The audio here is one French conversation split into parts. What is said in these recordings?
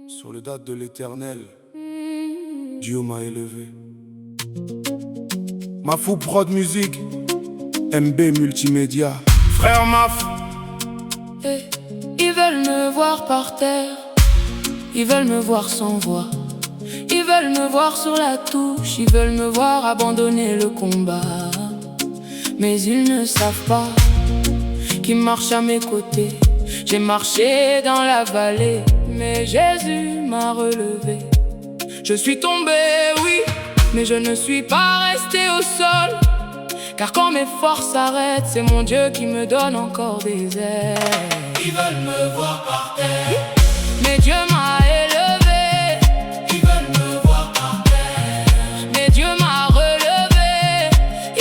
Soldat de l'Éternel, Dieu m'a élevé. Mafou Prod Musique, MB Multimédia. Frère Maf. Ils veulent me voir par terre, ils veulent me voir sans voix, ils veulent me voir sur la touche, ils veulent me voir abandonner le combat. Mais ils ne savent pas qui marche à mes côtés. J'ai marché dans la vallée, mais Jésus m'a relevé. Je suis tombé, oui, mais je ne suis pas resté au sol. Car quand mes forces s'arrêtent, c'est mon Dieu qui me donne encore des ailes. Ils veulent me voir par terre, mais Dieu m'a élevé. ils veulent me voir par terre, Mais Dieu m'a relevé.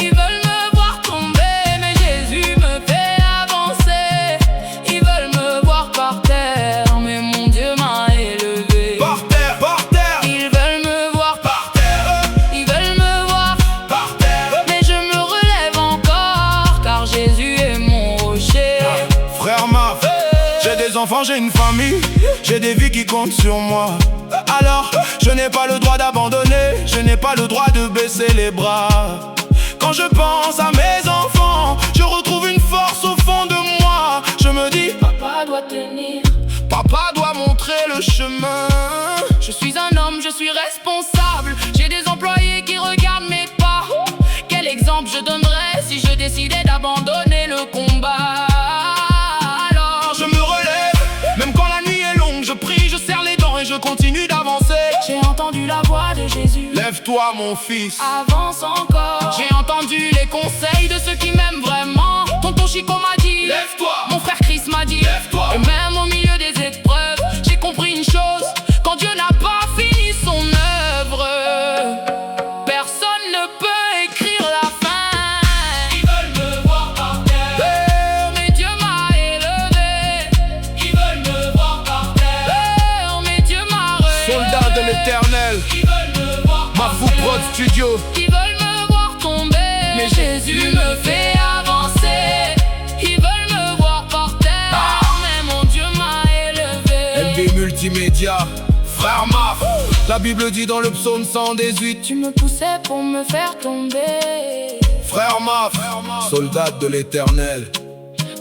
Ils veulent me voir tomber, mais Jésus me fait avancer. Ils veulent me voir par terre, mais mon Dieu m'a élevé. Par terre, par terre. Ils veulent me voir Par terre, Ils veulent me voir, par terre. mais je me relève encore, car Jésus est mon rocher. Frère Maf, j'ai des enfants, j'ai une famille, j'ai des vies qui comptent sur moi. Alors, je n'ai pas le droit d'abandonner, je n'ai pas le droit de baisser les bras. Quand je pense à mes enfants, je retrouve une force au fond de moi. Je me dis, Papa doit tenir, papa doit montrer le chemin. je suis un homme, je suis responsable. J'ai des employés qui regardent mes pas. Quel exemple je donnerais si je décidais d'abandonner le combat? Alors Je me relève, même quand la nuit est longue, je prie, je serre les dents et je continue d'avancer. j'ai entendu la voix de Jésus, Lève-toi mon fils. avance encore. J'ai entendu les conseils de ceux qui m'aiment vraiment. Tonton Chico m'a dit, Lève-toi. mon frère Chris m'a dit, Lève-toi. et même au milieu des épreuves, j'ai compris une chose: quand Dieu n'a pas fini son œuvre, personne ne peut écrire la fin. ils veulent me voir par terre, Mais Dieu m'a élevé. ils veulent me voir par terre, Mais Dieu m'a relevé. Soldat de l'Éternel, ils veulent me voir par Mafou Prod Studio. Ils veulent me voir tomber, mais Jésus me fait avancer. Ils veulent me voir par terre, mais mon Dieu m'a élevé. MB Multimédia, Frère Maf. La Bible dit dans le psaume 118, Tu me poussais pour me faire tomber. Frère Maf, soldat de l'Éternel.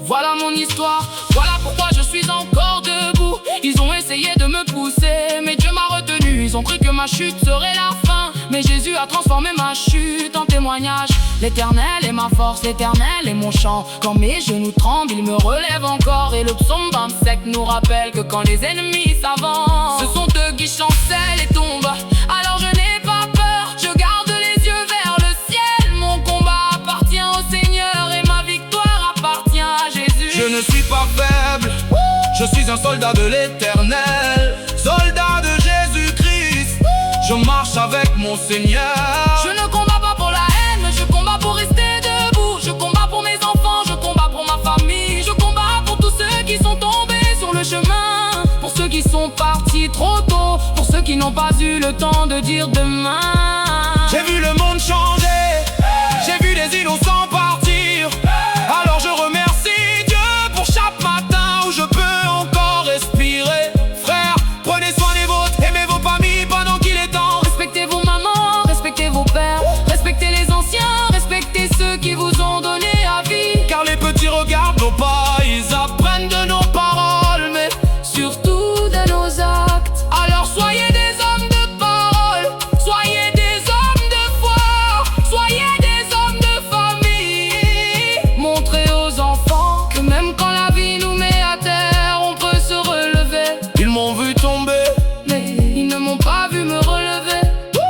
Voilà mon histoire, voilà pourquoi je suis encore debout. Ils ont essayé de me pousser, mais Dieu m'a retenu. Ils ont cru que ma chute serait la fin, mais Jésus a transformé ma chute en témoignage. L'Éternel est ma force, l'Éternel est mon chant. Quand mes genoux tremblent, il me relève encore. Et le psaume 27 nous rappelle que quand les ennemis s'avancent, ce sont eux qui chancellent et tombent. Alors je n'ai pas peur, je garde les yeux vers le ciel. Mon combat appartient au Seigneur et ma victoire appartient à Jésus. Je ne suis pas faible, je suis un soldat de l'Éternel, soldat de Jésus-Christ. Je marche avec mon Seigneur. Je ne combats pas pour la haine, mais je combats pour rester debout. Je combats pour mes enfants, je combats pour ma famille. Je combats pour tous ceux qui sont tombés sur le chemin, pour ceux qui sont partis trop tôt, pour ceux qui n'ont pas eu le temps de dire demain. J'ai vu le monde changer, j'ai vu des innocents partir. Alors je remercie Dieu pour chaque matin où je peux encore respirer. Frères, prenez soin des vôtres, aimez vos familles pendant qu'il est temps. Respectez vos mamans, respectez vos pères, respectez les anciens, respectez ceux qui vous ont donné la vie. Car les petits regardent nos pas, ils apprennent de nos paroles, mais Surtout de nos actes. alors soyez des hommes de parole, soyez des hommes de foi, soyez des hommes de famille. Montrez aux enfants que même quand la vie nous met à terre, on peut se relever. Ils m'ont vu tomber, Mais ils ne m'ont pas vu me relever.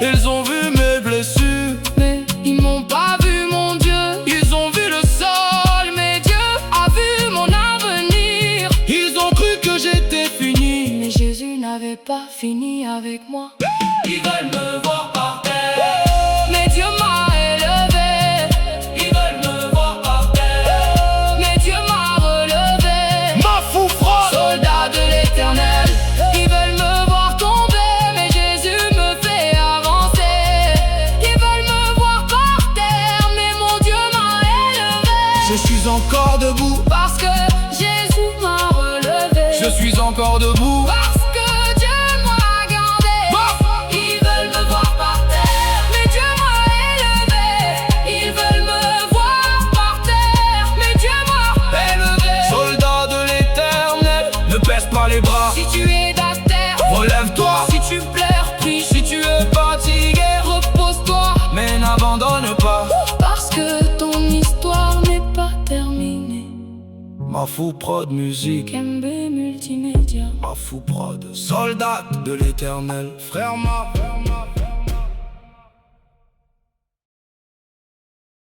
ils ont vu mes blessures, Mais ils n'ont pas vu mon Dieu. ils ont vu le sol, Mais Dieu a vu mon avenir. ils ont cru que j'étais fini. Mais Jésus n'avait pas fini avec moi. ils veulent me voir par terre, Mais Dieu m'a élevé. ils veulent me voir par terre, Mais Dieu m'a relevé. Mafou Prod, Soldat de l'Éternel. Ils veulent me voir tomber, mais Jésus me fait avancer. Ils veulent me voir par terre, mais mon Dieu m'a élevé. je suis encore debout, Parce que Jésus m'a relevé. je suis encore debout. Parce que Dieu m'a Mafou Prod Musique, Kembe Multimédia. Mafou Prod, soldat de l'éternel. Frère Ma.